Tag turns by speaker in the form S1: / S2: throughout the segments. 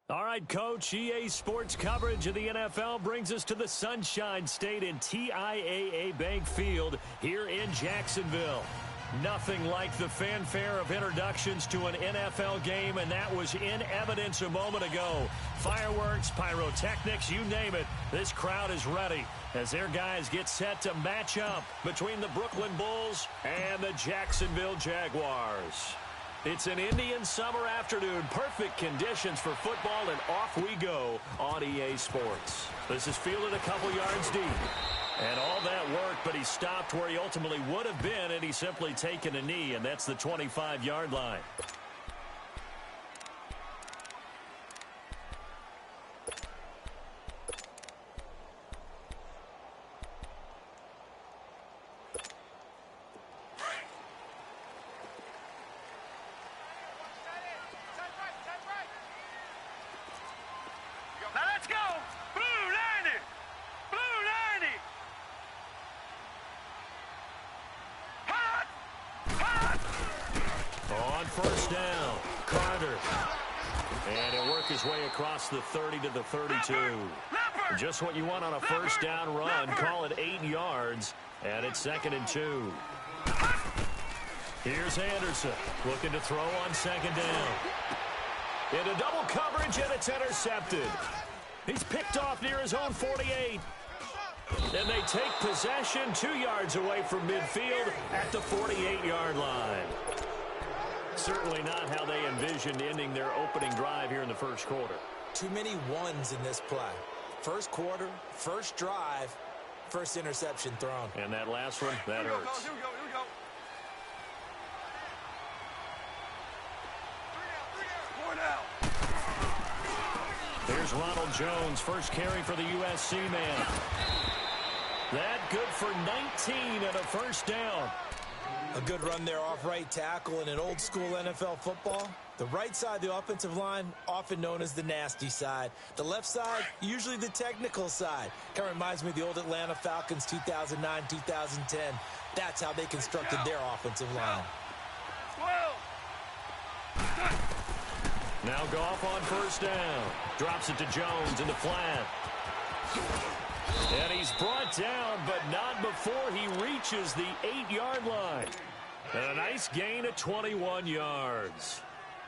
S1: All right, Coach, EA Sports coverage of the NFL brings us to the Sunshine State in TIAA Bank Field here in Jacksonville. Nothing like the fanfare of introductions to an NFL game, and that was in evidence a moment ago. Fireworks, pyrotechnics, you name it, this crowd is ready as their guys get set to match up between the Brooklyn Bulls and the Jacksonville Jaguars. It's an Indian summer afternoon, perfect conditions for football, and off we go on EA Sports. This is fielded a couple yards deep. And all that work, but he stopped where he ultimately would have been, and he's simply taken a knee, and that's the 25-yard line. First down, Carter. And he'll work his way across the 30 to the 32. Just what you want on a first down run. Call it 8 yards, and it's 2nd and 2. Here's Anderson looking to throw on 2nd down. Into double coverage, and it's intercepted. He's picked off near his own 48. And they take possession 2 yards away from midfield at the 48-yard line. Certainly not how they envisioned ending their opening drive here in the first quarter.
S2: Too many ones in this play. First quarter, first drive, first interception thrown.
S1: And that last one, that hurts.
S3: Here we go.
S1: Here's Ronald Jones, first carry for the USC man. That good for 19 and a first down.
S2: A good run there off right tackle in an old-school NFL football. The right side of the offensive line, often known as the nasty side. The left side, usually the technical side. Kind of reminds me of the old Atlanta Falcons 2009, 2010. That's how they constructed their offensive line.
S1: Now Goff on first down. Drops it to Jones in the flat. And he's brought down, but not before he reaches the 8-yard line. And a nice gain of 21 yards.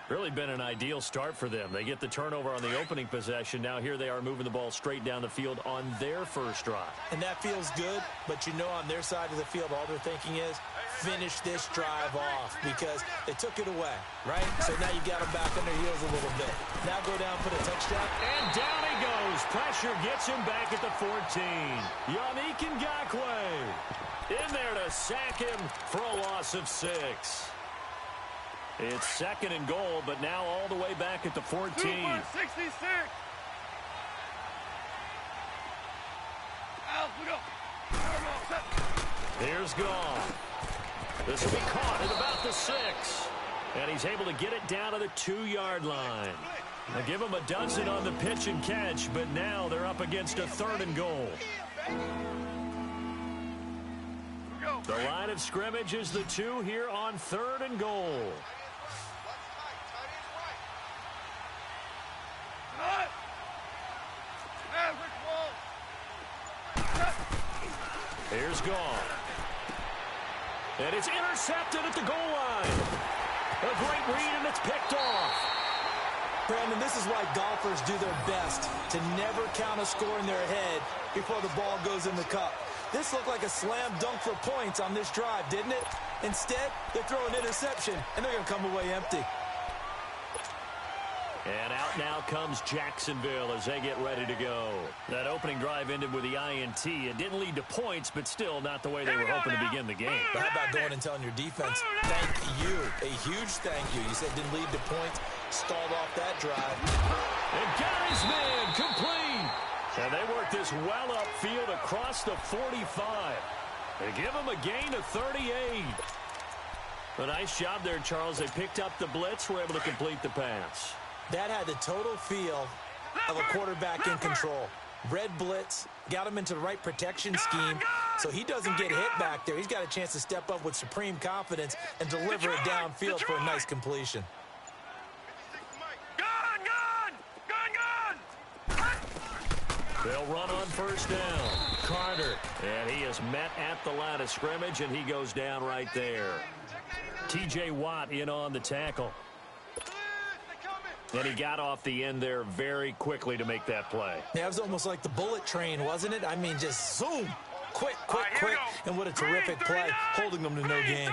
S1: Really been an ideal start for them. They get the turnover on the opening possession. Now here they are moving the ball straight down the field on their first drive.
S2: And that feels good, but you know on their side of the field all they're thinking is finish this drive off because they took it away, right? So now you got them back on their heels a little bit. Now go down for the touchdown.
S1: And down he goes. Pressure gets him back at the 14. Yannick Ngakoue in there to sack him for a loss of 6. It's 2nd and goal, but now all the way back at the 14.
S3: 66.
S1: Here's Goff. This will be caught at about the 6. And he's able to get it down to the 2-yard line. Now give him a dozen on the pitch and catch, but now they're up against a 3rd and goal. The line of scrimmage is the 2 here on 3rd and goal. Here's Goff. And it's intercepted at the goal line. A great read, and it's picked off.
S2: Brandon, this is why golfers do their best to never count a score in their head before the ball goes in the cup. This looked like a slam dunk for points on this drive, didn't it? Instead, they throw an interception, and they're going to come away empty.
S1: And out now comes Jacksonville as they get ready to go. That opening drive ended with the INT. It didn't lead to points, but still not the way they were hoping to begin the game.
S2: But how about going and telling your defense, thank you, a huge thank you. You said it didn't lead to points, stalled off that drive.
S1: And got his man complete. And they work this well upfield across the 45. They give him a gain of 38. A nice job there, Charles. They picked up the blitz, were able to complete the pass.
S2: That had the total feel of a quarterback in control. Red blitz, got him into the right protection scheme, so he doesn't get hit back there. He's got a chance to step up with supreme confidence and deliver it downfield for a nice completion.
S3: Gun!
S1: They'll run on first down. Carter, and he is met at the line of scrimmage, and he goes down right there. T.J. Watt in on the tackle. And he got off the end there very quickly to make that play.
S2: Yeah, it was almost like the bullet train, wasn't it? I mean, just zoom. Quick, quick, quick. And what a terrific play, holding them to no gain.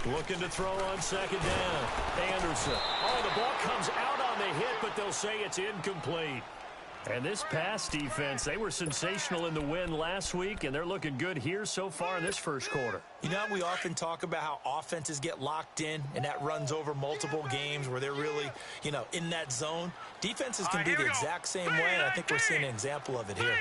S1: Looking to throw on second down. Anderson. Oh, the ball comes out on the hit, but they'll say it's incomplete. And this pass defense, they were sensational in the win last week, and they're looking good here so far in this first quarter.
S2: You know, we often talk about how offenses get locked in, and that runs over multiple games where they're really, you know, in that zone. Defenses can be the exact same way, and I think we're seeing an example of it here.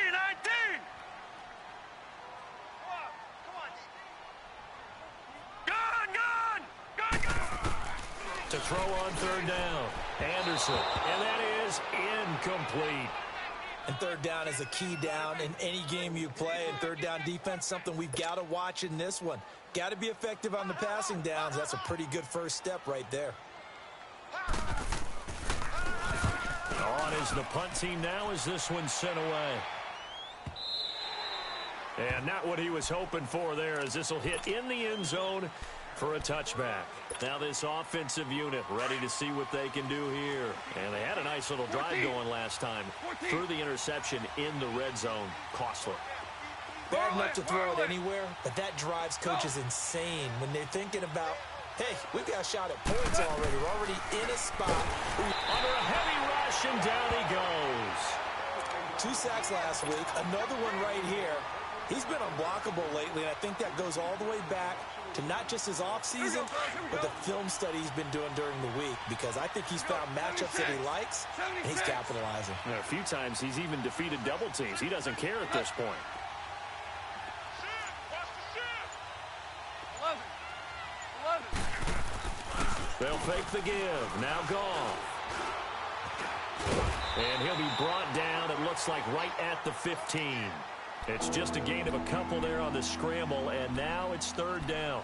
S1: To throw on third down. Anderson. And that is incomplete.
S2: And third down is a key down in any game you play. And third down defense, something we've got to watch in this one. Got to be effective on the passing downs. That's a pretty good first step right there.
S1: On is the punt team now as this one's sent away. And not what he was hoping for there, as this will hit in the end zone for a touchback. Now this offensive unit ready to see what they can do here. And they had a nice little drive going last time. Threw the interception in the red zone. Costly.
S2: Bad enough to throw it anywhere, but that drives coaches insane when they're thinking about, hey, we've got a shot at points already. We're already in a spot.
S1: Under a heavy rush, and down he goes.
S2: 2 sacks last week. Another one right here. He's been unblockable lately, and I think that goes all the way back to not just his offseason, but the film study he's been doing during the week, because I think he's found matchups that he likes, and he's capitalizing.
S1: And a few times he's even defeated double teams. He doesn't care at this point. They'll fake the give. Now gone. And he'll be brought down, it looks like, right at the 15. It's just a gain of a couple there on the scramble, and now it's third down.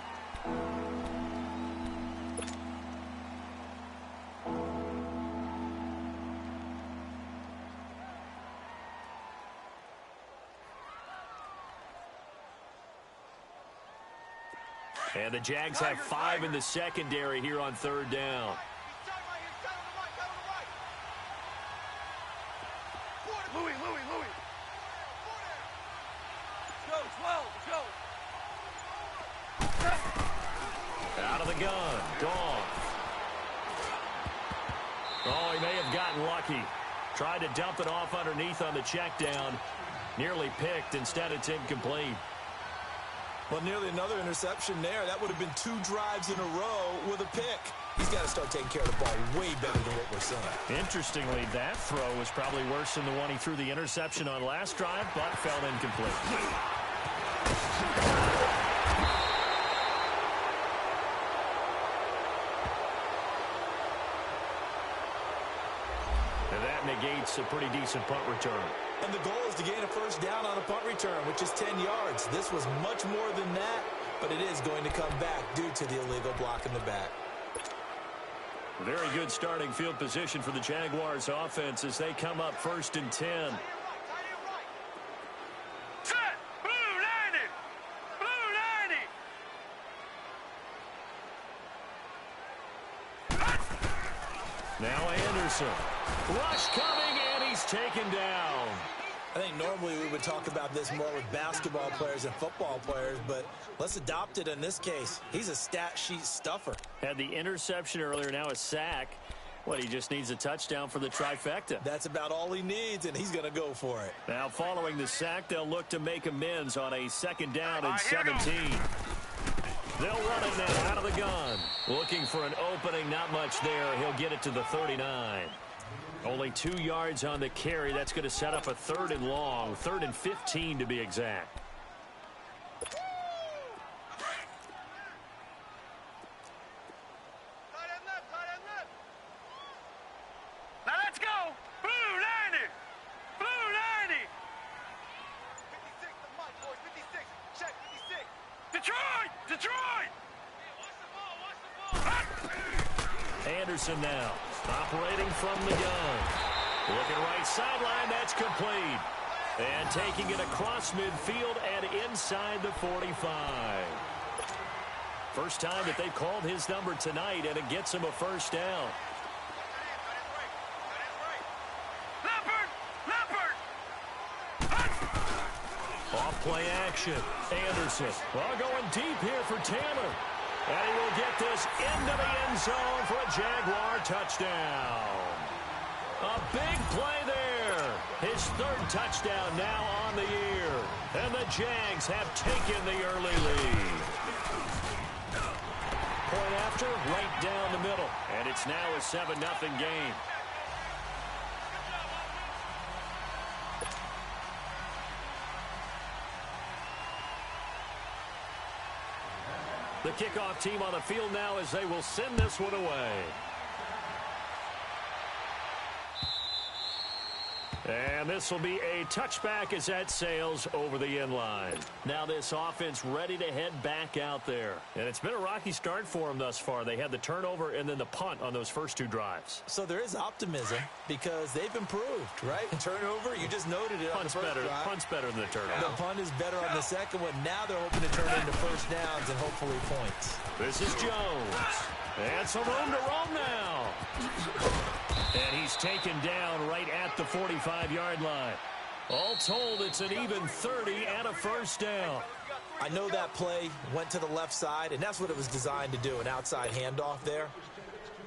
S1: And the Jags have 5 in the secondary here on third down. Out of the gun. Gone. Oh, he may have gotten lucky. Tried to dump it off underneath on the check down. Nearly picked. Instead, it's incomplete.
S2: Well, nearly another interception there. That would have been 2 drives in a row with a pick. He's got to start taking care of the ball way better than what we're seeing.
S1: Interestingly, that throw was probably worse than the one he threw the interception on last drive, but fell incomplete. And that negates a pretty decent punt return.
S2: And the goal is to gain a first down on a punt return, which is 10 yards. This was much more than that, but it is going to come back due to the illegal block in the back.
S1: Very good starting field position for the Jaguars offense as they come up 1st and 10.
S3: Set! Blue 90! Blue 90!
S1: Now Anderson. Rush coming, and he's taken down.
S2: I think normally we would talk about this more with basketball players and football players, but let's adopt it in this case. He's a stat sheet stuffer.
S1: Had the interception earlier, now a sack. What, he just needs a touchdown for the trifecta.
S2: That's about all he needs, and he's going to go for it.
S1: Now following the sack, they'll look to make amends on a 2nd down and 17. They'll run it now out of the gun. Looking for an opening, not much there. He'll get it to the 39. Only 2 yards on the carry. That's going to set up a 3rd and long, 3rd and 15 to be exact.
S3: Now let's go! Blue 90! Blue 90! 56, the mic, boys. 56. Check, 56. Detroit! Detroit! Watch the ball!
S1: Anderson now, operating from the gun. Looking right sideline, that's complete. And taking it across midfield and inside the 45. First time that they've called his number tonight, and it gets him a first down. Off play action. Anderson. Well, going deep here for Taylor. And he will get this into the end zone for a Jaguar touchdown. A big play there. His third touchdown now on the year. And the Jags have taken the early lead. Point after, right down the middle. And it's now a 7-0 game. The kickoff team on the field now as they will send this one away. And this will be a touchback as that sails over the end line. Now this offense ready to head back out there. And it's been a rocky start for them thus far. They had the turnover and then the punt on those first two drives.
S2: So there is optimism because they've improved, right? Turnover, you just noted it on the first drive.
S1: Punt's better than the turnover.
S2: The punt is better on the second one. Now they're hoping to turn it into first downs and hopefully points.
S1: This is Jones. And some room to roam now. And he's taken down right at the 45-yard line. All told, it's an even 30 and a first down.
S2: I know that play went to the left side, and that's what it was designed to do, an outside handoff there.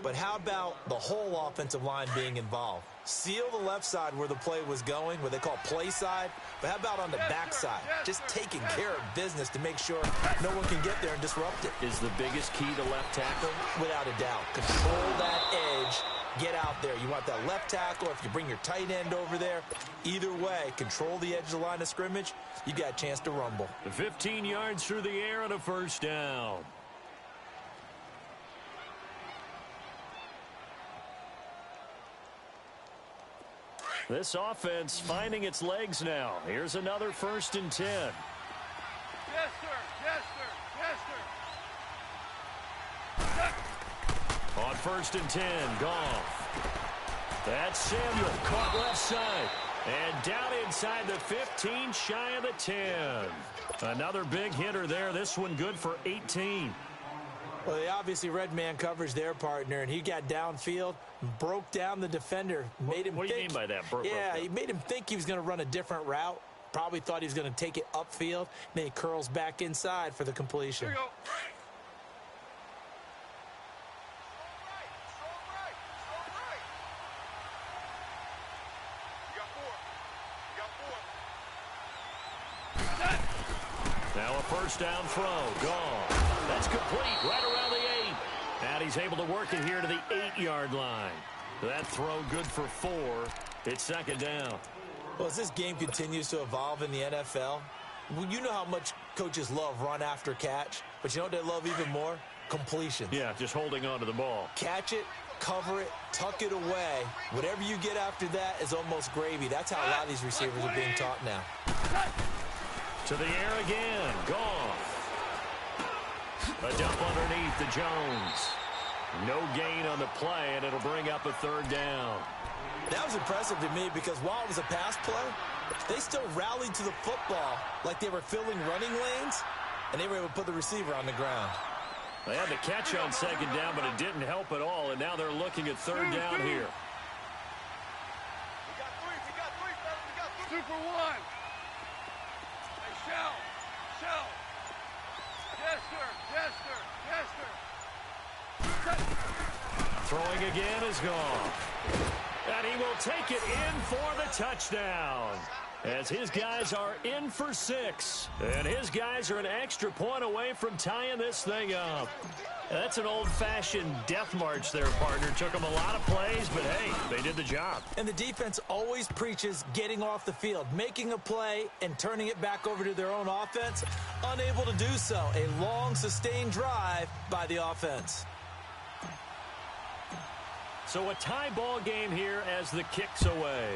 S2: But how about the whole offensive line being involved? Seal the left side where the play was going, what they call play side. But how about on the back side? Just taking care of business to make sure no one can get there and disrupt it.
S1: Is the biggest key to left tackle?
S2: Without a doubt. Control that edge. Get out there. You want that left tackle. If you bring your tight end over there, either way, control the edge of the line of scrimmage, you got a chance to rumble.
S1: 15 yards through the air and a first down. This offense finding its legs now. Here's another 1st and 10.
S3: Yes, sir. Yes, sir. Yes, sir.
S1: On 1st and 10, Goff. That's Samuel, caught left side. And down inside the 15, shy of the 10. Another big hitter there. This one good for 18.
S2: Well, they obviously read man coverage their partner, and he got downfield, broke down the defender. Made him
S1: what do you mean by that?
S2: Yeah, he made him think he was going to run a different route. Probably thought he was going to take it upfield. Then he curls back inside for the completion.
S3: Here you go.
S1: Now a first down throw. Gone. That's complete right around the 8. And he's able to work it here to the 8-yard line. That throw good for 4. It's 2nd down.
S2: Well, as this game continues to evolve in the NFL, you know how much coaches love run after catch, but you know what they love even more? Completions.
S1: Yeah, just holding on to the ball.
S2: Catch it, cover it, tuck it away. Whatever you get after that is almost gravy. That's how a lot of these receivers are being taught now.
S1: To the air again. Goff. A dump underneath to Jones. No gain on the play, and it'll bring up a 3rd down.
S2: That was impressive to me because while it was a pass play, they still rallied to the football like they were filling running lanes, and they were able to put the receiver on the ground.
S1: They had the catch on 2nd down, but it didn't help at all, and now they're looking at 3rd down here.
S3: We got 3, fellas. We got 3. 2 for 1. Hey, Shell. Yes, sir. Yes, sir. Yes, sir.
S1: Throwing again is gone. And he will take it in for the touchdown. As his guys are in for 6. And his guys are an extra point away from tying this thing up. That's an old-fashioned death march there, partner. Took them a lot of plays, but hey, they did the job.
S2: And the defense always preaches getting off the field, making a play and turning it back over to their own offense. Unable to do so. A long, sustained drive by the offense.
S1: So a tie ball game here as the kick's away.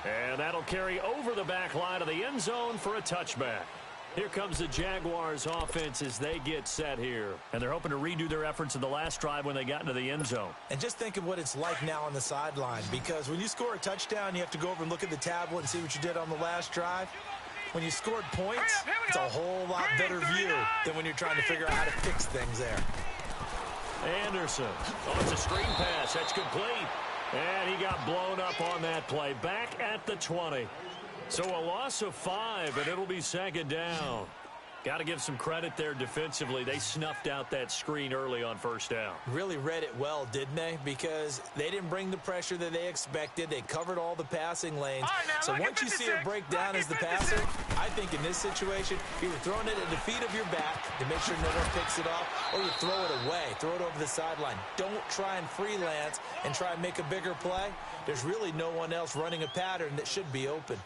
S1: And that'll carry over the back line of the end zone for a touchback. Here comes the Jaguars offense as they get set here. And they're hoping to redo their efforts in the last drive when they got into the end zone.
S2: And just think of what it's like now on the sideline, because when you score a touchdown, you have to go over and look at the tablet and see what you did on the last drive. When you scored points, it's a whole lot better view than when you're trying to figure out how to fix things there.
S1: Anderson. Oh, it's a screen pass. That's complete. And he got blown up on that play. Back at the 20. So a loss of 5, and it'll be second down. Got to give some credit there defensively. They snuffed out that screen early on first down.
S2: Really read it well, didn't they? Because they didn't bring the pressure that they expected. They covered all the passing lanes. So once you see it break down as the passer, I think in this situation, you're throwing it at the feet of your back to make sure no one picks it off, or you throw it away. Throw it over the sideline. Don't try and freelance and try and make a bigger play. There's really no one else running a pattern that should be open.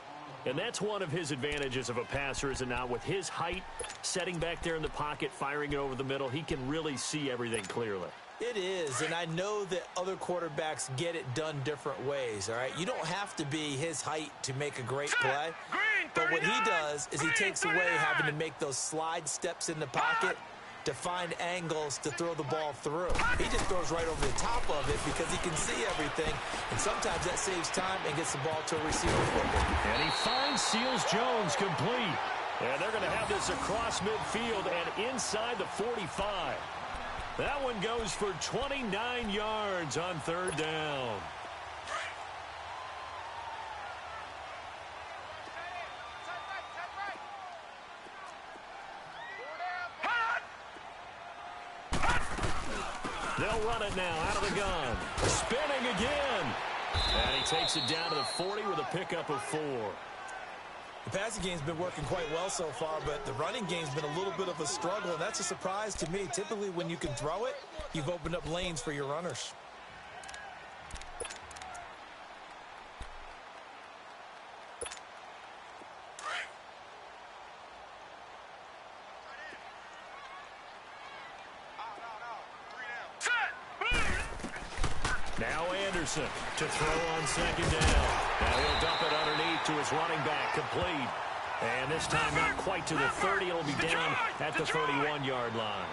S1: And that's one of his advantages of a passer, is it not? With his height, setting back there in the pocket, firing it over the middle, he can really see everything clearly.
S2: It is, and I know that other quarterbacks get it done different ways, all right? You don't have to be his height to make a great play. But what he does is he takes away having to make those slide steps in the pocket to find angles to throw the ball through. He just throws right over the top of it because he can see everything, and sometimes that saves time and gets the ball to a receiver quicker.
S1: And he finds Seals Jones complete. And they're going to have this across midfield and inside the 45. That one goes for 29 yards on third down. They'll run it now out of the gun. Spinning again. And he takes it down to the 40 with a pickup of 4.
S2: The passing game's been working quite well so far, but the running game's been a little bit of a struggle, and that's a surprise to me. Typically, when you can throw it, you've opened up lanes for your runners.
S1: Now Anderson to throw on second down. Now he'll dump it underneath to his running back, complete. And this time not quite to the 30. It'll be down at the 31-yard line.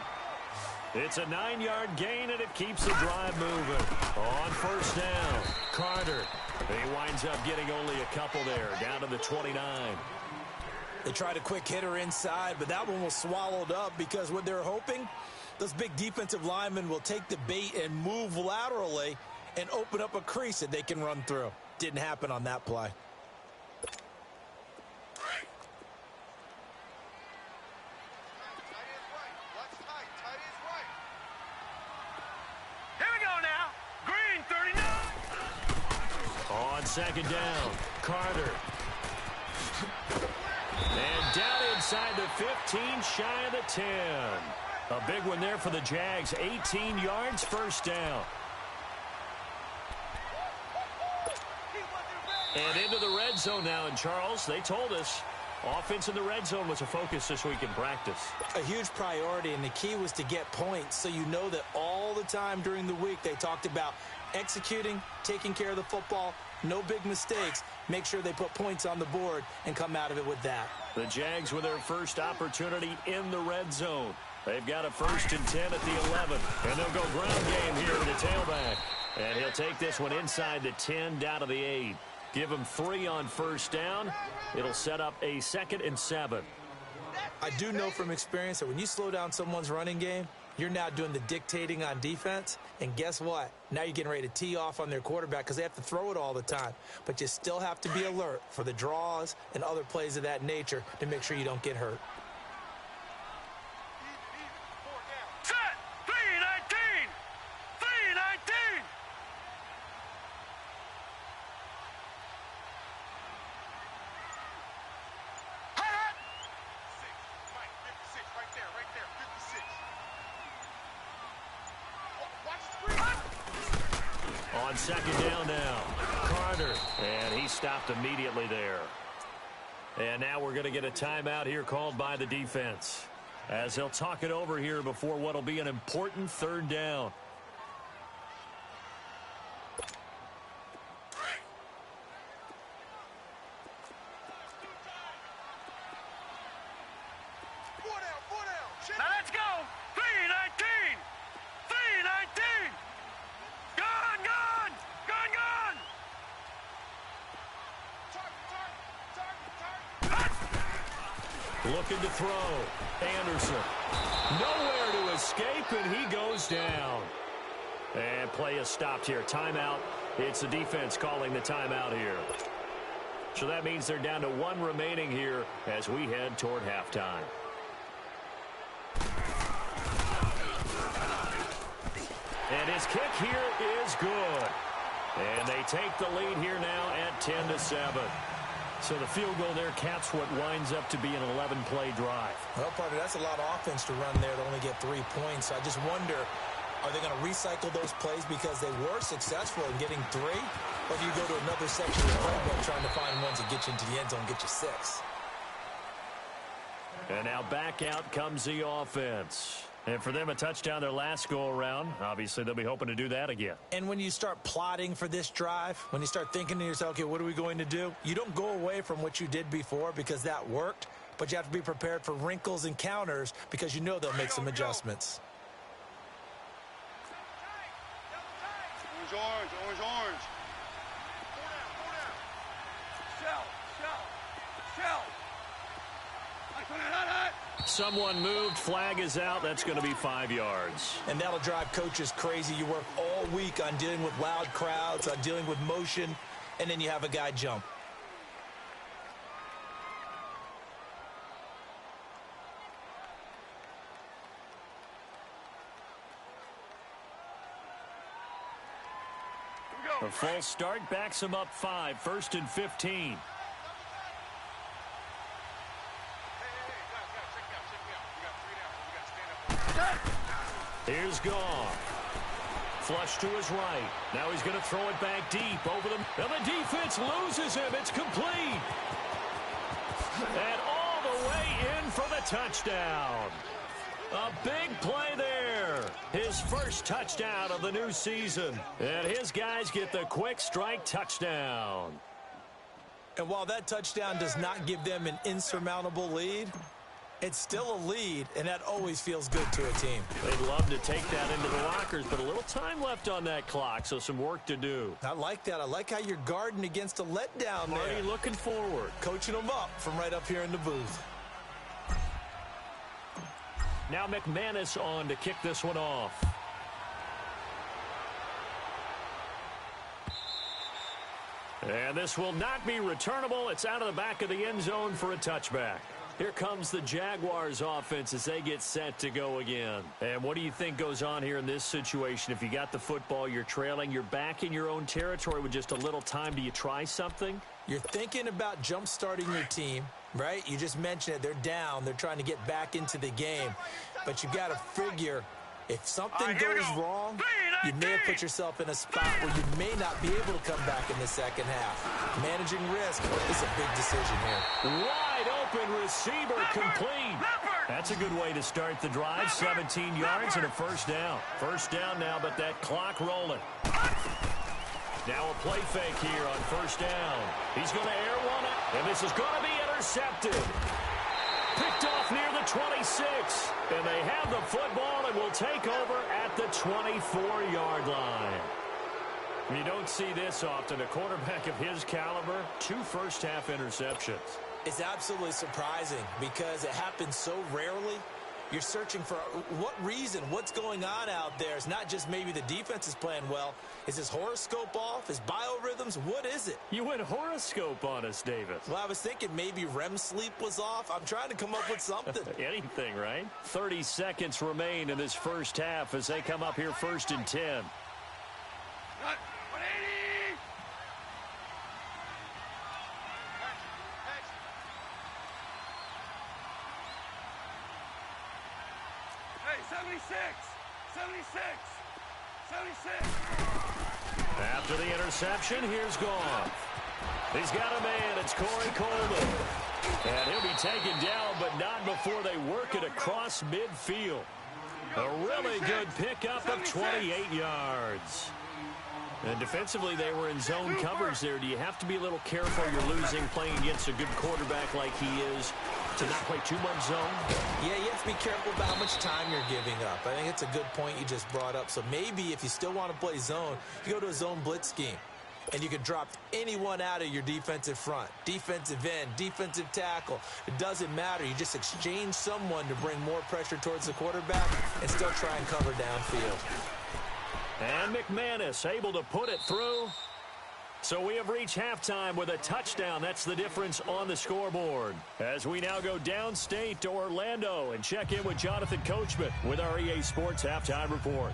S1: It's a 9-yard gain, and it keeps the drive moving. On first down, Carter. He winds up getting only a couple there, down to the 29.
S2: They tried a quick hitter inside, but that one was swallowed up because what they're hoping, those big defensive linemen will take the bait and move laterally and open up a crease that they can run through. Didn't happen on that play.
S3: Here we go now. Green, 39.
S1: On second down, Carter. And down inside the 15, shy of the 10. A big one there for the Jags. 18 yards, first down. And into the red zone now. And Charles, they told us offense in the red zone was a focus this week in practice.
S2: A huge priority, and the key was to get points. So you know that all the time during the week they talked about executing, taking care of the football, no big mistakes. Make sure they put points on the board and come out of it with that.
S1: The Jags with their first opportunity in the red zone. They've got a 1st and 10 at the 11. And they'll go ground game here to the tailback. And he'll take this one inside the 10, down to the 8. Give him 3 on first down. It'll set up a 2nd and 7.
S2: I do know from experience that when you slow down someone's running game, you're now doing the dictating on defense. And guess what? Now you're getting ready to tee off on their quarterback because they have to throw it all the time. But you still have to be alert for the draws and other plays of that nature to make sure you don't get hurt.
S3: Set. 319. 319. Hot. 56 right there, 56.
S1: On second down now, Carter. And he stopped immediately there. And now we're going to get a timeout here called by the defense, as they'll talk it over here before what will be an important 3rd down.
S3: Now let's go. 319. 319. Gone, gone. Gone, gone.
S1: Looking to throw. Anderson. Nowhere to escape, and he goes down. And play is stopped here. Timeout. It's the defense calling the timeout here. So that means they're down to one remaining here as we head toward halftime. And his kick here is good. And they take the lead here now at 10-7. So the field goal there caps what winds up to be an 11-play drive.
S2: Well, partner, that's a lot of offense to run there to only get 3 points. I just wonder, are they going to recycle those plays because they were successful in getting 3? Or do you go to another section of the playbook trying to find ones that get you into the end zone and get you 6?
S1: And now back out comes the offense. And for them, a touchdown their last go-around. Obviously, they'll be hoping to do that again.
S2: And when you start plotting for this drive, when you start thinking to yourself, okay, what are we going to do? You don't go away from what you did before because that worked, but you have to be prepared for wrinkles and counters because you know they'll make some adjustments.
S3: Orange, orange, orange, orange. Shell, shell, shell.
S1: Someone moved. Flag is out. That's going to be 5 yards.
S2: And that'll drive coaches crazy. You work all week on dealing with loud crowds, on dealing with motion, and then you have a guy jump.
S1: A full start backs him up 5. 1st and 15. Here's Goff. Flush to his right. Now he's going to throw it back deep over them. And the defense loses him. It's complete. And all the way in for the touchdown. A big play there. His first touchdown of the new season. And his guys get the quick strike touchdown.
S2: And while that touchdown does not give them an insurmountable lead, it's still a lead, and that always feels good to a team.
S1: They'd love to take that into the lockers, but a little time left on that clock, so some work to do.
S2: I like that. I like how you're guarding against a letdown there.
S1: Marty looking forward.
S2: Coaching them up from right up here in the booth.
S1: Now McManus on to kick this one off. And this will not be returnable. It's out of the back of the end zone for a touchback. Here comes the Jaguars offense as they get set to go again. And what do you think goes on here in this situation? If you got the football, you're trailing, you're back in your own territory with just a little time. Do you try something?
S2: You're thinking about jump-starting your team, right? You just mentioned it. They're down. They're trying to get back into the game. But you've got to figure, if something goes wrong, you may have put yourself in a spot where you may not be able to come back in the second half. Managing risk is a big decision here.
S1: Wide open receiver complete. That's a good way to start the drive. 17 yards and a first down. First down now, but that clock rolling. Now a play fake here on first down. He's going to air one, and this is going to be intercepted. Picked off near the 26, and they have the football and will take over at the 24-yard line. You don't see this often. A quarterback of his caliber, 2 first-half interceptions.
S2: It's absolutely surprising because it happens so rarely. You're searching for what reason, what's going on out there. It's not just maybe the defense is playing well. Is his horoscope off? His biorhythms? What is it?
S1: You went horoscope on us, Davis.
S2: Well, I was thinking maybe REM sleep was off. I'm trying to come up with something.
S1: Anything, right? 30 seconds remain in this first half as they come up here 1st and 10.
S3: 180. Hey, 76. 76. 76.
S1: After the interception, here's Goff. He's got a man. It's Corey Coleman. And he'll be taken down, but not before they work it across midfield. A really good pickup of 28 yards. And defensively, they were in zone coverage there. Do you have to be a little careful? You're losing playing against a good quarterback like he is to not play too much zone?
S2: Yeah, you have to be careful about how much time you're giving up. I think it's a good point you just brought up. So maybe if you still want to play zone, you go to a zone blitz scheme. And you can drop anyone out of your defensive front. Defensive end, defensive tackle. It doesn't matter. You just exchange someone to bring more pressure towards the quarterback and still try and cover downfield.
S1: And McManus able to put it through. So we have reached halftime with a touchdown. That's the difference on the scoreboard. As we now go downstate to Orlando and check in with Jonathan Coachman with our EA Sports Halftime Report.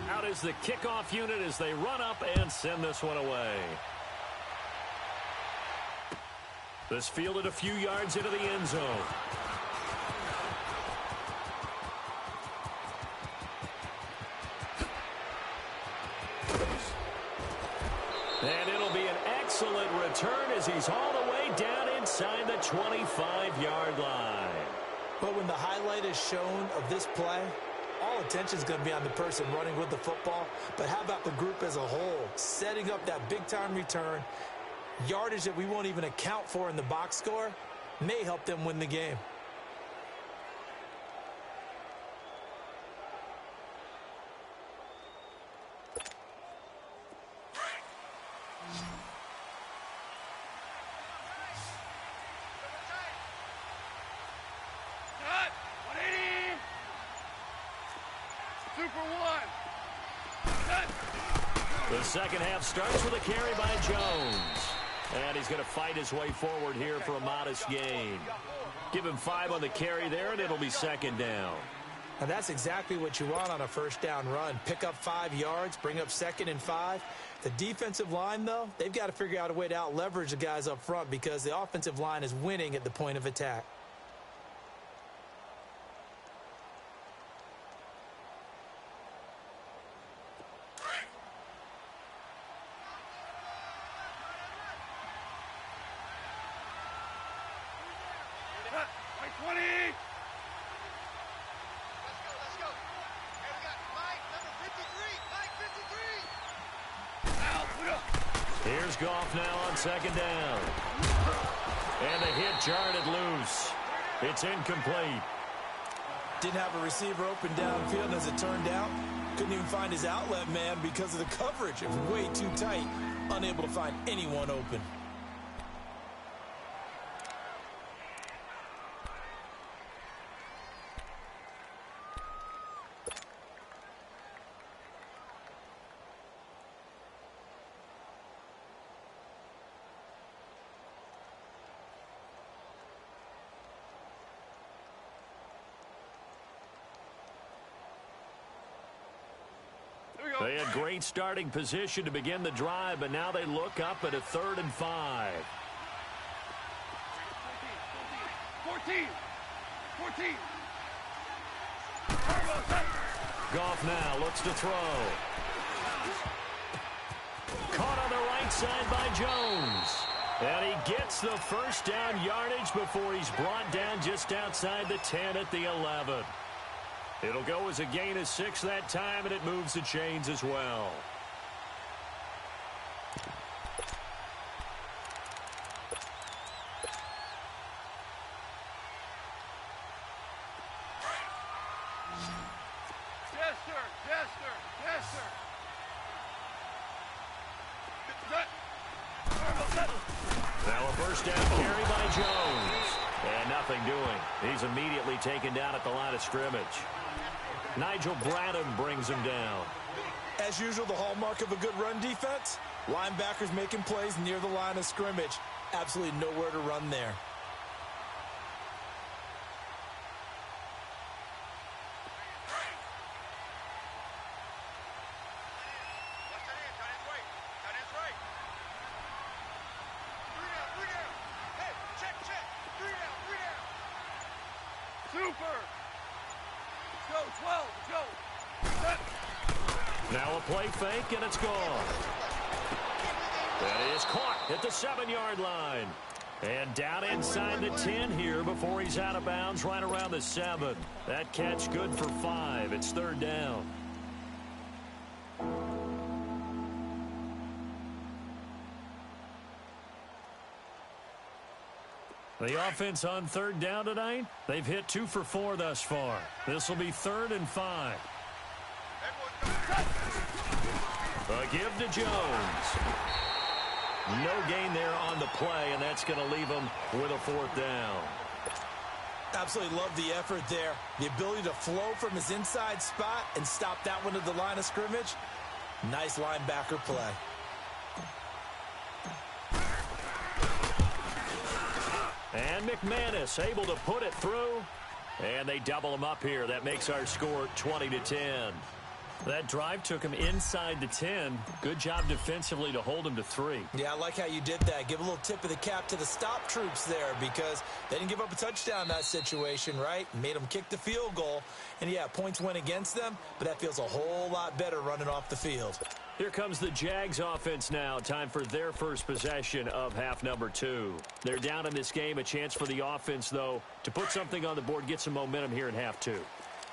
S1: Out is the kickoff unit as they run up and send this one away. This fielded a few yards into the end zone. And it'll be an excellent return as he's all the way down inside the 25-yard line.
S2: But when the highlight is shown of this play, all attention is going to be on the person running with the football. But how about the group as a whole, setting up that big-time return, yardage that we won't even account for in the box score, may help them win the game.
S1: The second half starts with a carry by Jones. And he's going to fight his way forward here for a modest gain. Give him 5 on the carry there, and it'll be second down.
S2: And that's exactly what you want on a first down run. Pick up 5 yards, bring up 2nd and 5. The defensive line, though, they've got to figure out a way to out-leverage the guys up front because the offensive line is winning at the point of attack.
S1: Here's Goff now on second down. And the hit jarred it loose. It's incomplete.
S2: Didn't have a receiver open downfield, and as it turned out, couldn't even find his outlet man because of the coverage. It was way too tight, unable to find anyone open.
S1: They had great starting position to begin the drive, but now they look up at a 3rd and 5.
S3: 14.
S1: Goff now looks to throw. Caught on the right side by Jones. And he gets the first down yardage before he's brought down just outside the 10 at the 11. It'll go as a gain of 6 that time, and it moves the chains as well.
S3: Yes, sir.
S1: Now a first down carry by Jones. And nothing doing. He's immediately taken down at the line of scrimmage. Nigel Bradham brings him down.
S2: As usual, the hallmark of a good run defense, linebackers making plays near the line of scrimmage. Absolutely nowhere to run there.
S1: Now a play fake, and it's gone. That is caught at the 7-yard line. And down inside the 10 here before he's out of bounds, right around the 7. That catch good for 5. It's third down. The offense on third down tonight, they've hit 2 for 4 thus far. This will be 3rd and 5. A give to Jones. No gain there on the play, and that's going to leave him with a 4th down.
S2: Absolutely love the effort there. The ability to flow from his inside spot and stop that one at the line of scrimmage. Nice linebacker play.
S1: And McManus able to put it through. And they double him up here. That makes our score 20-10. That drive took him inside the 10. Good job defensively to hold him to 3.
S2: Yeah, I like how you did that. Give a little tip of the cap to the stop troops there because they didn't give up a touchdown in that situation, right? Made them kick the field goal. And, yeah, points went against them, but that feels a whole lot better running off the field.
S1: Here comes the Jags offense now. Time for their first possession of half number 2. They're down in this game. A chance for the offense, though, to put something on the board, get some momentum here in half 2.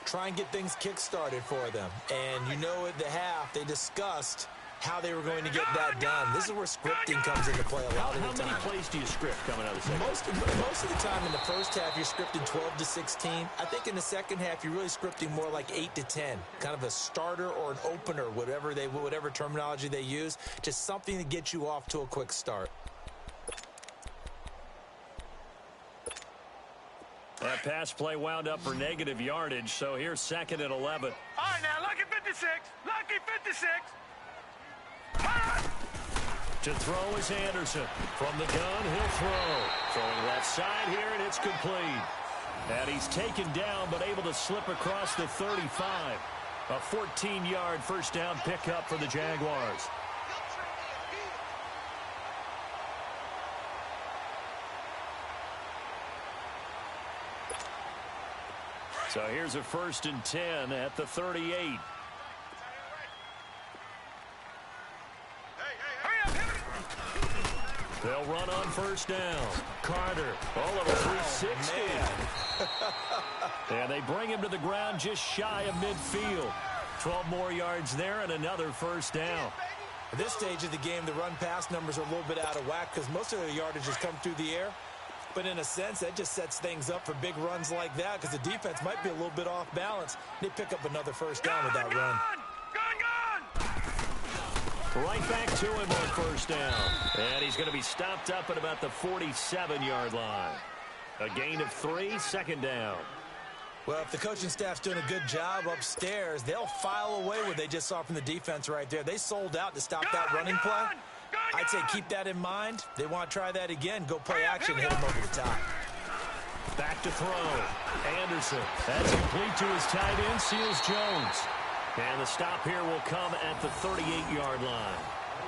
S2: Try and get things kick-started for them. And you know at the half, they discussed how they were going to get that done. This is where scripting comes into play a lot of the time.
S1: How many plays do you script coming out of the second?
S2: Most of the time in the first half, you're scripting 12 to 16. I think in the second half, you're really scripting more like 8 to 10. Kind of a starter or an opener, whatever terminology they use. Just something to get you off to a quick start.
S1: That pass play wound up for negative yardage, so here's 2nd and 11.
S3: All right, now, lucky 56. Lucky 56.
S1: To throw is Anderson. From the gun, he'll throw. Throwing left side here, and it's complete. And he's taken down, but able to slip across the 35. A 14-yard first down pickup for the Jaguars. So here's a 1st and 10 at the 38. They'll run on first down. Carter, all of a 360. And they bring him to the ground just shy of midfield. 12 more yards there and another first down.
S2: At this stage of the game, the run-pass numbers are a little bit out of whack because most of the yardage has come through the air. But in a sense, that just sets things up for big runs like that because the defense might be a little bit off balance. They pick up another first down with that run.
S1: Right back to him on first down. And he's going to be stopped up at about the 47-yard line. A gain of 3, 2nd down.
S2: Well, if the coaching staff's doing a good job upstairs, they'll file away what they just saw from the defense right there. They sold out to stop that running play. I'd say keep that in mind. They want to try that again. Go play action, hit him over the top.
S1: Back to throw. Anderson. That's complete to his tight end, Seals Jones. And the stop here will come at the 38-yard line.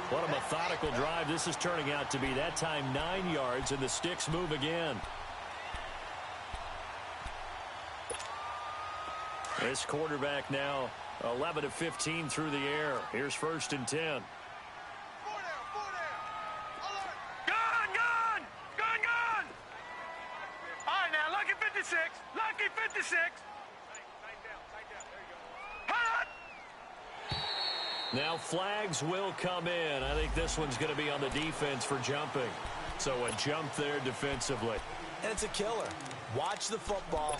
S1: What a methodical drive this is turning out to be. That time 9 yards, and the sticks move again. This quarterback now 11 of 15 through the air. Here's 1st and 10.
S3: Lucky 56.
S1: Now flags will come in. I think this one's going to be on the defense for jumping. So a jump there defensively.
S2: And it's a killer. Watch the football.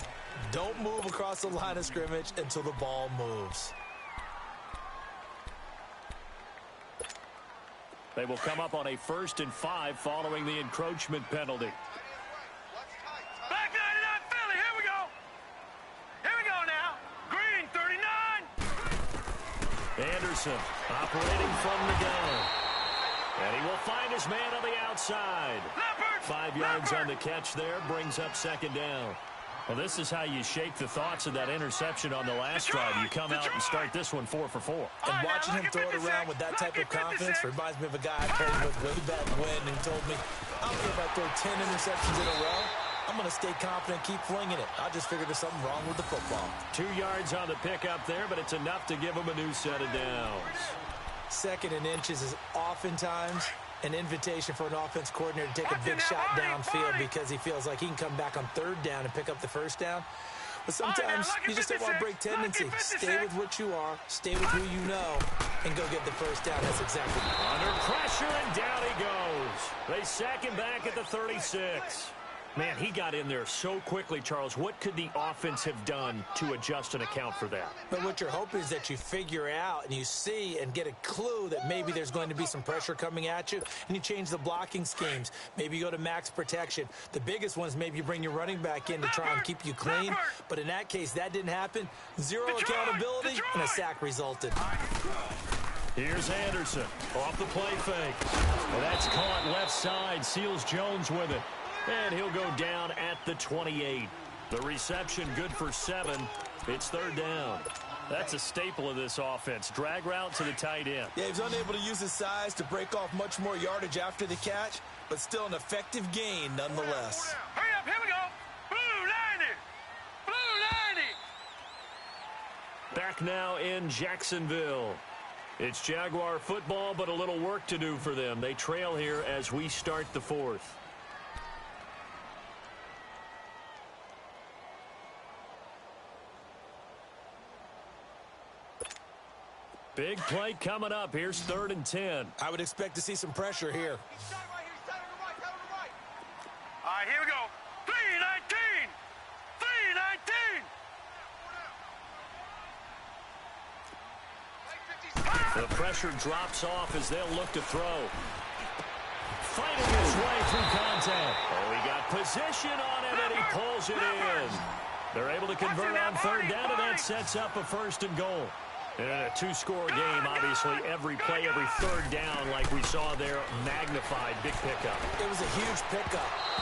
S2: Don't move across the line of scrimmage until the ball moves.
S1: They will come up on a 1st and 5 following the encroachment penalty.
S3: Back 99 Philly, here we go. Here we go now. Green 39.
S1: Anderson operating from the gun. And he will find his man on the outside. 5 yards on the catch there, brings up 2nd down. Well, this is how you shake the thoughts of that interception on the last drive. You come out and start this one 4 for 4.
S2: And watching him throw it around with that type of confidence reminds me of a guy I played with way back when and told me, I don't care if I throw 10 interceptions in a row. I'm going to stay confident, keep flinging it. I just figured there's something wrong with the football.
S1: 2 yards on the pickup there, but it's enough to give him a new set of downs.
S2: 2nd and inches is oftentimes an invitation for an offense coordinator to take a big shot downfield because he feels like he can come back on third down and pick up the first down. But sometimes you just don't want to break tendency. Stay with what you are, stay with who you know, and go get the first down. That's exactly right.
S1: Under pressure, and down he goes. They sack him back at the 36. Man, he got in there so quickly, Charles. What could the offense have done to adjust and account for that?
S2: But what you're hoping is that you figure out and you see and get a clue that maybe there's going to be some pressure coming at you, and you change the blocking schemes. Maybe you go to max protection. The biggest one is maybe you bring your running back in to try and keep you clean. But in that case, that didn't happen. Zero accountability, and a sack resulted.
S1: Here's Anderson off the play fake. Well, that's caught left side. Seals Jones with it. And he'll go down at the 28. The reception good for 7. It's third down. That's a staple of this offense. Drag route to the tight end.
S2: Yeah, he was unable to use his size to break off much more yardage after the catch, but still an effective gain nonetheless.
S3: Hurry up, here we go. Blue 90. Blue 90.
S1: Back now in Jacksonville. It's Jaguar football, but a little work to do for them. They trail here as we start the fourth. Big play coming up. Here's 3rd and 10.
S2: I would expect to see some pressure here.
S3: All right, here we go. 319. 319.
S1: The pressure drops off as they'll look to throw. Fighting his way through contact. Oh, he got position on him, and he pulls it in. They're able to convert on 3rd down, and that sets up a 1st and goal. In a 2-score game, obviously, every play, every 3rd down, like we saw there, magnified, big pickup.
S2: It was a huge pickup.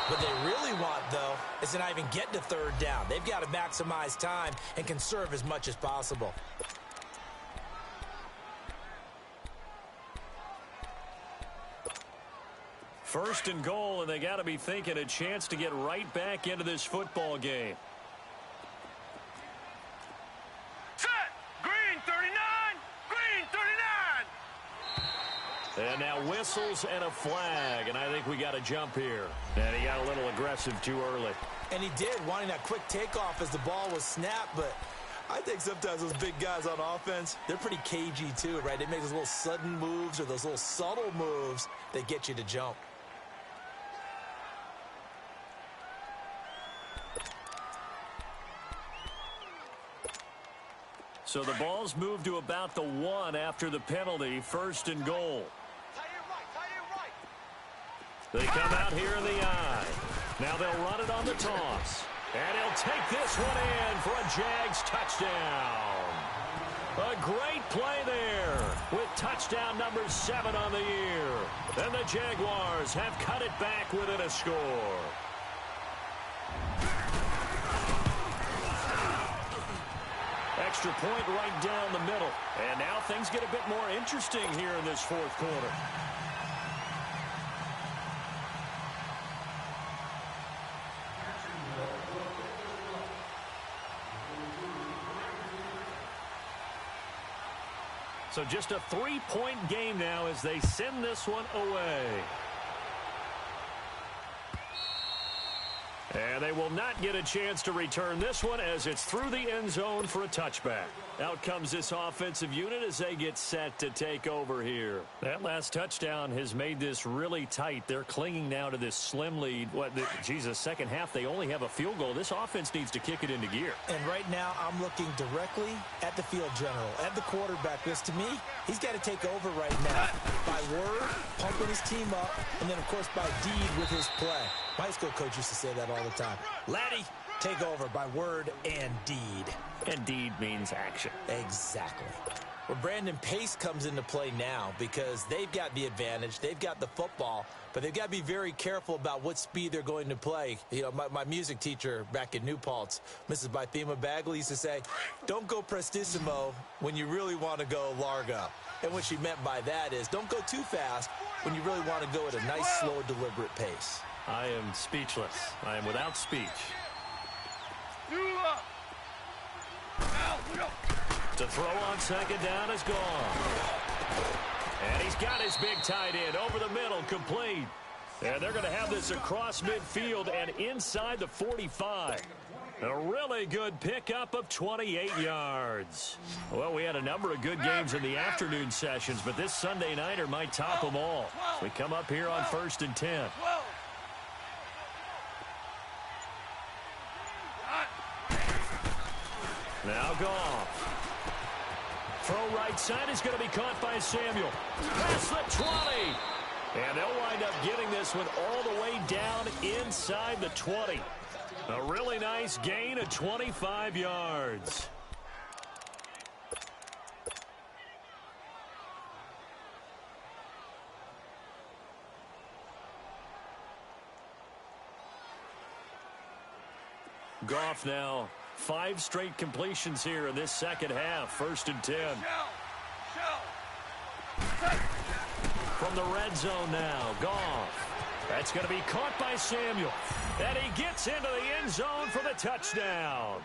S2: What they really want, though, is to not even get to 3rd down. They've got to maximize time and conserve as much as possible.
S1: First and goal, and they got to be thinking a chance to get right back into this football game. And now whistles and a flag, and I think we got a jump here. And he got a little aggressive too early.
S2: And he did, wanting that quick takeoff as the ball was snapped, but I think sometimes those big guys on offense, they're pretty cagey too, right? They make those little sudden moves or those little subtle moves that get you to jump.
S1: So the ball's moved to about the 1 after the penalty, 1st and goal. They come out here in the eye. Now they'll run it on the toss. And he'll take this one in for a Jags touchdown. A great play there with touchdown number 7 on the year. And the Jaguars have cut it back within a score. Extra point right down the middle. And now things get a bit more interesting here in this 4th quarter. So just a 3-point game now as they send this one away. And they will not get a chance to return this one as it's through the end zone for a touchback. Out comes this offensive unit as they get set to take over here. That last touchdown has made this really tight. They're clinging now to this slim lead. Second half, they only have a field goal. This offense needs to kick it into gear.
S2: And right now, I'm looking directly at the field general, at the quarterback. Because to me, he's got to take over right now. By word, pumping his team up, and then, of course, by deed with his play. My high school coach used to say that all the time. Laddie, take over by word and deed.
S1: And deed means action.
S2: Exactly. Well, Brandon Pace comes into play now because they've got the advantage. They've got the football, but they've got to be very careful about what speed they're going to play. You know, my music teacher back in New Paltz, Mrs. Bythema Bagley, used to say, don't go prestissimo when you really want to go largo. And what she meant by that is don't go too fast when you really want to go at a nice, slow, deliberate pace.
S1: I am speechless. I am without speech. To throw on second down is gone. And he's got his big tight end over the middle, complete. And they're going to have this across midfield and inside the 45. A really good pickup of 28 yards. Well, we had a number of good games in the afternoon sessions, but this Sunday nighter might top them all. We come up here on 1st and 10. Now Goff. Throw right side is going to be caught by Samuel. Past the 20. And they'll wind up getting this one all the way down inside the 20. A really nice gain of 25 yards. Goff now 5 straight completions here in this second half. 1st and 10. From the red zone now, Goff. That's going to be caught by Samuel. And he gets into the end zone for the touchdown.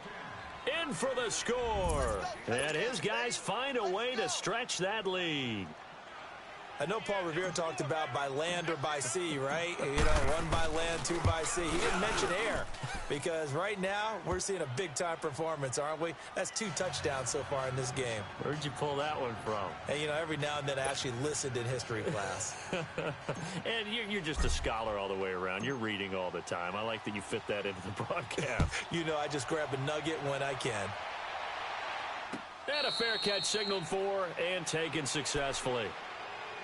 S1: In for the score. And his guys find a way to stretch that lead.
S2: I know Paul Revere talked about by land or by sea, right? You know, 1 by land, 2 by sea. He didn't mention air because right now we're seeing a big-time performance, aren't we? That's 2 touchdowns so far in this game.
S1: Where'd you pull that one from?
S2: And, you know, every now and then I actually listened in history class.
S1: And you're just a scholar all the way around. You're reading all the time. I like that you fit that into the broadcast.
S2: You know, I just grab a nugget when I can.
S1: And a fair catch signaled for and taken successfully.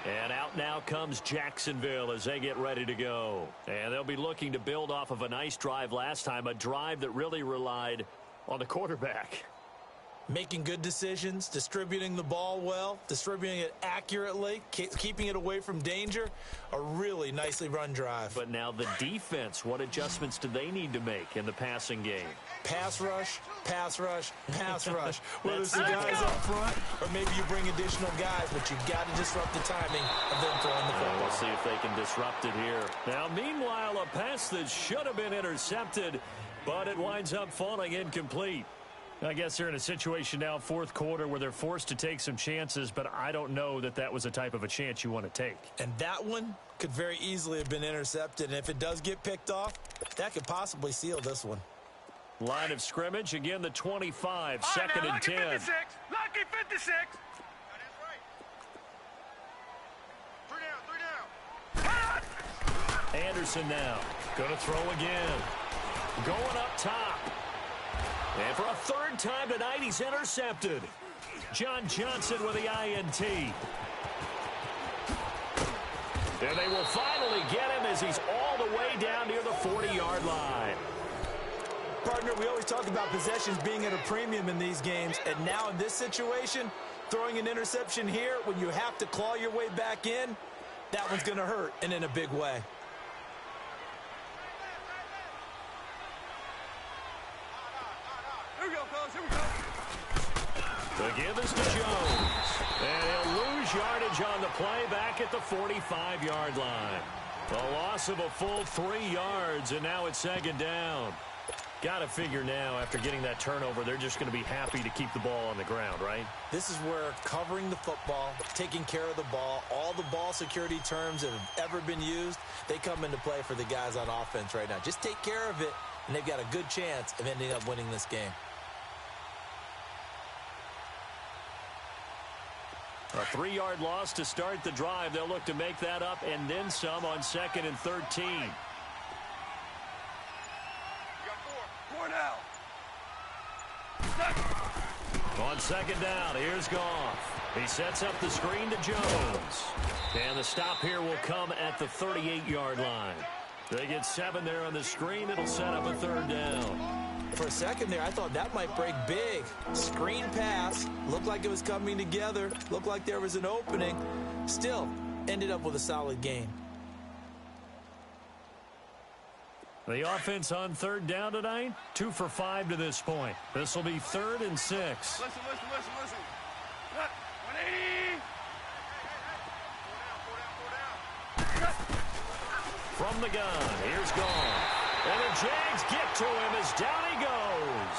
S1: And out now comes Jacksonville as they get ready to go. And they'll be looking to build off of a nice drive last time, a drive that really relied on the quarterback.
S2: Making good decisions, distributing the ball well, distributing it accurately, keeping it away from danger. A really nicely run drive.
S1: But now the defense, what adjustments do they need to make in the passing game?
S2: Pass rush, pass rush, pass rush. Whether it's the guys up front or maybe you bring additional guys, but you've got to disrupt the timing of them throwing the football.
S1: We'll see if they can disrupt it here. Now, meanwhile, a pass that should have been intercepted, but it winds up falling incomplete. I guess they're in a situation now, 4th quarter, where they're forced to take some chances, but I don't know that that was the type of a chance you want to take.
S2: And that one could very easily have been intercepted, and if it does get picked off, that could possibly seal this one.
S1: Line of scrimmage, again, the 25, 2nd and 10.
S3: Lucky 56. Lucky 56. That is right. 3 down.
S1: Anderson now. Going to throw again. Going up top. And for a 3rd time tonight, he's intercepted. John Johnson with the INT. And they will finally get him as he's all the way down near the 40-yard line.
S2: Partner, we always talk about possessions being at a premium in these games, and now in this situation, throwing an interception here when you have to claw your way back in, that one's going to hurt, and in a big way.
S3: Here we go, fellas. Here we go.
S1: The give is to Jones. And he'll lose yardage on the play back at the 45-yard line. A loss of a full 3 yards, and now it's 2nd down. Got to figure now, after getting that turnover, they're just going to be happy to keep the ball on the ground, right?
S2: This is where covering the football, taking care of the ball, all the ball security terms that have ever been used, they come into play for the guys on offense right now. Just take care of it, and they've got a good chance of ending up winning this game.
S1: A 3-yard loss to start the drive. They'll look to make that up and then some on 2nd and 13.
S3: Now.
S1: On 2nd down, here's Goff. He sets up the screen to Jones. And the stop here will come at the 38-yard line. They get 7 there on the screen. It'll set up a 3rd down.
S2: For a second there, I thought that might break big. Screen pass. Looked like it was coming together. Looked like there was an opening. Still, ended up with a solid game.
S1: The offense on 3rd down tonight, 2 for 5 to this point. This will be 3rd and 6.
S3: Listen. 180.
S1: From the gun, here's Goff. And the Jags get to him as down he goes.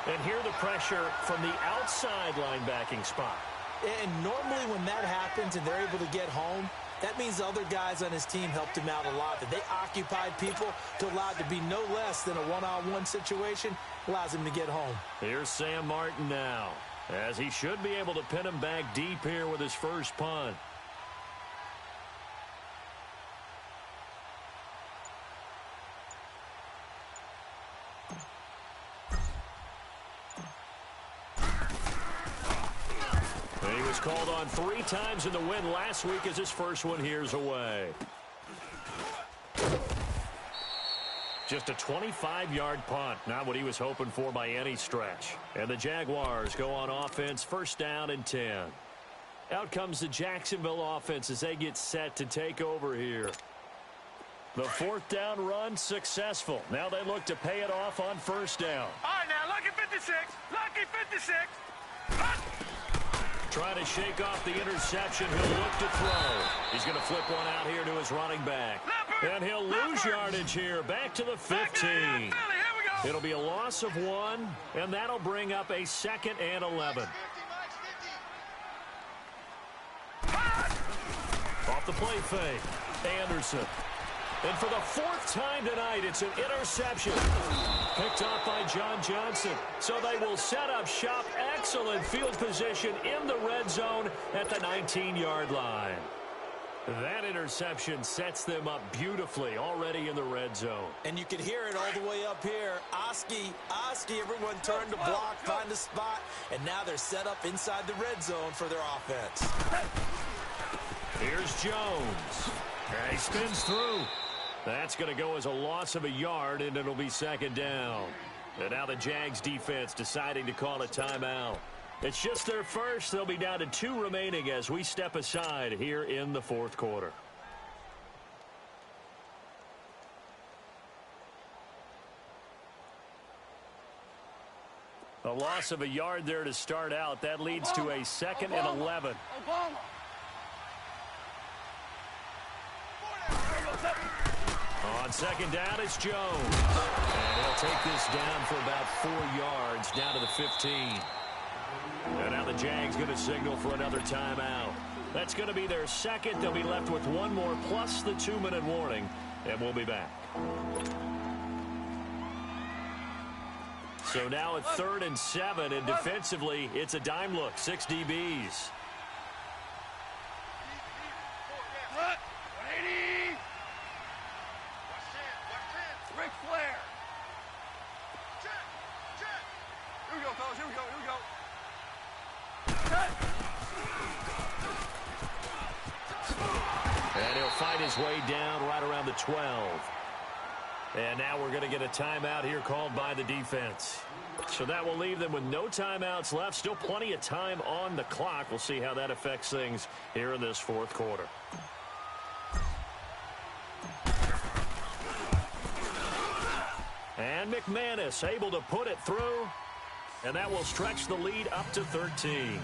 S1: And here the pressure from the outside linebacking spot.
S2: And normally when that happens and they're able to get home, that means the other guys on his team helped him out a lot, that they occupied people to allow it to be no less than a one-on-one situation, allows him to get home.
S1: Here's Sam Martin now, as he should be able to pin him back deep here with his first punt. He was called on 3 times in the win last week as his first one here's away. Just a 25-yard punt, not what he was hoping for by any stretch. And the Jaguars go on offense, first down and 10. Out comes the Jacksonville offense as they get set to take over here. The 4th down run successful. Now they look to pay it off on first down.
S3: All right, now, lucky 56. Lucky 56.
S1: Trying to shake off the interception. He'll look to throw. He's going to flip one out here to his running back. And he'll lose yardage here. Back to the 15. It'll be a loss of 1, and that'll bring up a 2nd and 11. Off the play fake. Anderson. And for the 4th time tonight, it's an interception. Picked off by John Johnson. So they will set up shop. Excellent field position in the red zone at the 19-yard line. That interception sets them up beautifully already in the red zone.
S2: And you can hear it all the way up here. Oski, everyone turned to block, find a spot, and now they're set up inside the red zone for their offense.
S1: Here's Jones. And he spins through. That's going to go as a loss of a yard, and it'll be 2nd down. And now the Jags defense deciding to call a timeout. It's just their first. They'll be down to 2 remaining as we step aside here in the 4th quarter. A loss of a yard there to start out. That leads to a 2nd and 11. On 2nd down, it's Jones. And he'll take this down for about 4 yards, down to the 15. And now the Jags going to signal for another timeout. That's going to be their 2nd. They'll be left with 1 more plus the 2-minute warning, and we'll be back. So now at 3rd and 7, and defensively, it's a dime look, 6 DBs. Way down right around the 12. And now we're going to get a timeout here called by the defense. So that will leave them with no timeouts left. Still plenty of time on the clock. We'll see how that affects things here in this 4th quarter. And McManus able to put it through. And that will stretch the lead up to 13.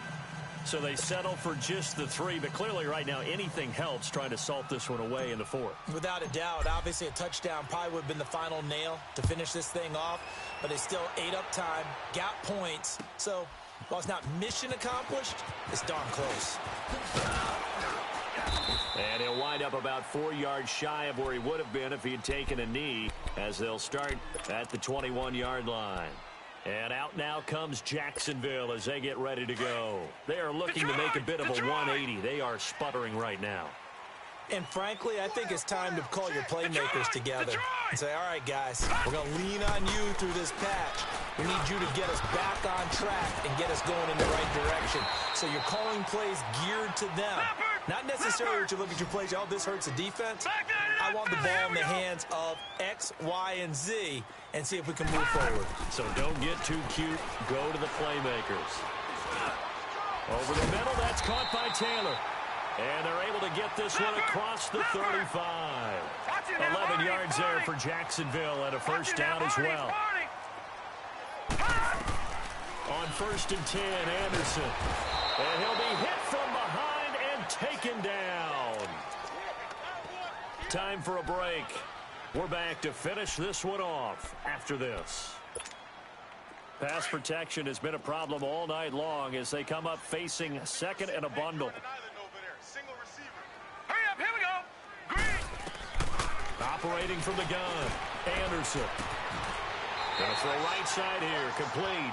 S1: So they settle for just the 3, but clearly right now anything helps trying to salt this one away in the 4th.
S2: Without a doubt, obviously a touchdown probably would have been the final nail to finish this thing off, but it's still ate up time, got points, so while it's not mission accomplished, it's darn close.
S1: And he'll wind up about 4 yards shy of where he would have been if he had taken a knee, as they'll start at the 21-yard line. And out now comes Jacksonville as they get ready to go. They are looking to make a bit of a 180. They are sputtering right now.
S2: And frankly, I think it's time to call your playmakers together and say, all right, guys, we're going to lean on you through this patch. We need you to get us back on track and get us going in the right direction. So you're calling plays geared to them. Not necessarily what you look at your plays, oh, this hurts the defense. I want the ball in the hands of X, Y, and Z and see if we can move forward.
S1: So don't get too cute. Go to the playmakers. Over the middle, that's caught by Taylor. And they're able to get this one across the 35. 11 yards there for Jacksonville and a first down as well. On 1st and 10, Anderson. And he'll be hit from behind and taken down. Time for a break. We're back to finish this one off after this. Pass protection has been a problem all night long as they come up facing second and a bundle.
S3: Hurry up, here we go. Green.
S1: Operating from the gun, Anderson. Gonna throw right side here, complete.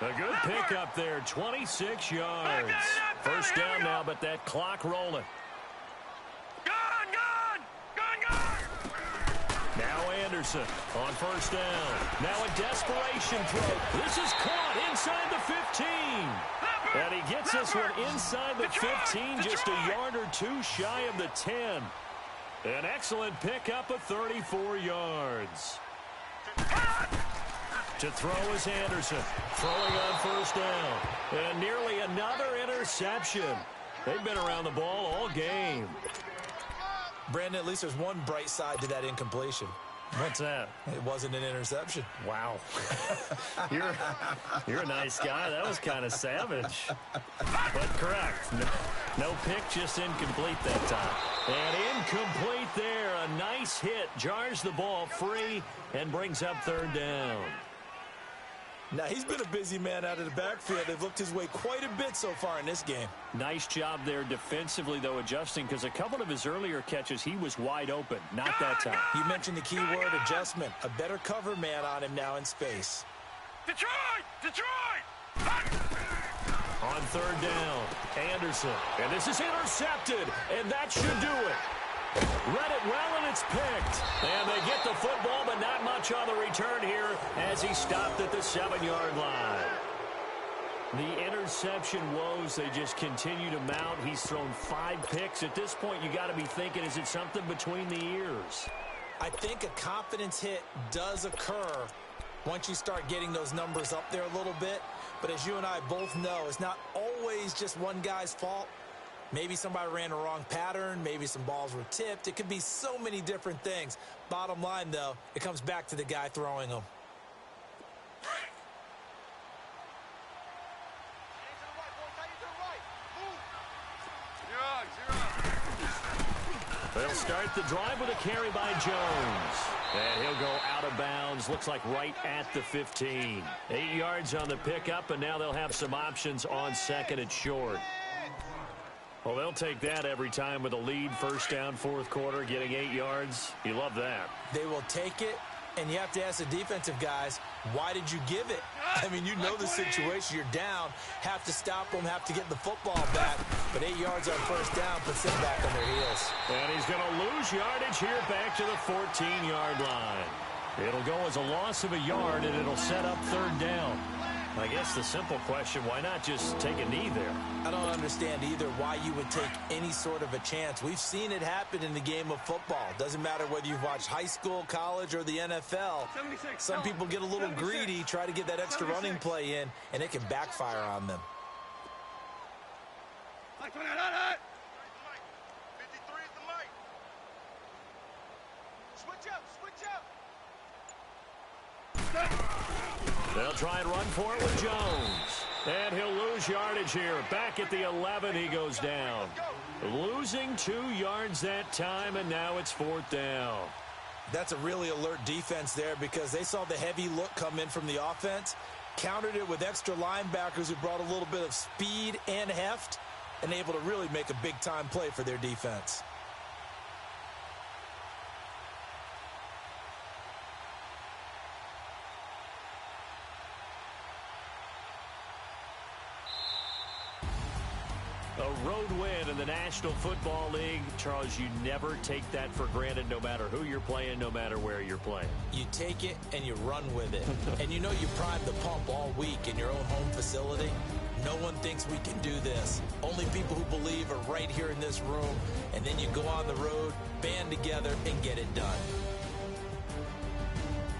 S1: A good pickup there, 26 yards. First down now, but that clock rolling. Now Anderson on first down. Now a desperation throw. This is caught inside the 15. And he gets this one inside the 15, just a yard or two shy of the 10. An excellent pickup of 34 yards. To throw is Anderson. Throwing on first down. And nearly another interception. They've been around the ball all game.
S2: Brandon, at least there's one bright side to that incompletion.
S1: What's that?
S2: It wasn't an interception.
S1: Wow. You're a nice guy. That was kind of savage. But correct. No pick, just incomplete that time. And incomplete there. A nice hit. Jars the ball free and brings up third down.
S2: Now, he's been a busy man out of the backfield. They've looked his way quite a bit so far in this game.
S1: Nice job there defensively, though, adjusting, because a couple of his earlier catches, he was wide open. Not that time.
S2: You mentioned the key word, adjustment. A better cover man on him now in space.
S3: Detroit! Detroit!
S1: On third down, Anderson. And this is intercepted, and that should do it. Read it well, and it's picked. And they get the football, but not much on the return here as he stopped at the 7-yard line. The interception woes, they just continue to mount. He's thrown 5 picks. At this point, you got to be thinking, is it something between the ears?
S2: I think a confidence hit does occur once you start getting those numbers up there a little bit. But as you and I both know, it's not always just one guy's fault. Maybe somebody ran a wrong pattern. Maybe some balls were tipped. It could be so many different things. Bottom line, though, it comes back to the guy throwing them.
S1: They'll start the drive with a carry by Jones. And he'll go out of bounds. Looks like right at the 15. 8 yards on the pickup, and now they'll have some options on second and short. Well, they'll take that every time with a lead, first down, fourth quarter, getting 8 yards. You love that.
S2: They will take it, and you have to ask the defensive guys, why did you give it? I mean, you know the situation. You're down, have to stop them, have to get the football back. But 8 yards on first down puts them back on their heels.
S1: And he's going to lose yardage here back to the 14-yard line. It'll go as a loss of a yard, and it'll set up third down. I guess the simple question, why not just take a knee there?
S2: I don't understand either why you would take any sort of a chance. We've seen it happen in the game of football. Doesn't matter whether you've watched high school, college, or the NFL. Some people get a little greedy, try to get that extra running play in, and it can backfire on them.
S3: 53 is the mic. Switch up, switch up.
S1: They'll try and run for it with Jones. And he'll lose yardage here. Back at the 11, he goes down. Losing 2 yards that time, and now it's fourth down.
S2: That's a really alert defense there because they saw the heavy look come in from the offense, countered it with extra linebackers who brought a little bit of speed and heft, and able to really make a big-time play for their defense.
S1: A road win in the National Football League. Charles, you never take that for granted no matter who you're playing, no matter where you're playing.
S2: You take it and you run with it. And you know you primed the pump all week in your own home facility. No one thinks we can do this. Only people who believe are right here in this room. And then you go on the road, band together, and get it done.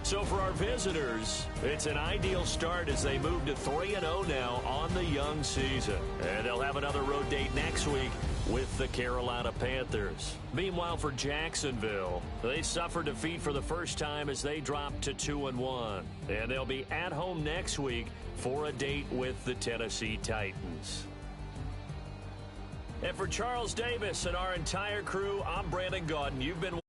S1: So for our visitors, it's an ideal start as they move to 3-0 now on the young season. And they'll have another road date next week with the Carolina Panthers. Meanwhile, for Jacksonville, they suffered defeat for the first time as they dropped to 2-1. And they'll be at home next week for a date with the Tennessee Titans. And for Charles Davis and our entire crew, I'm Brandon Gaudin. You've been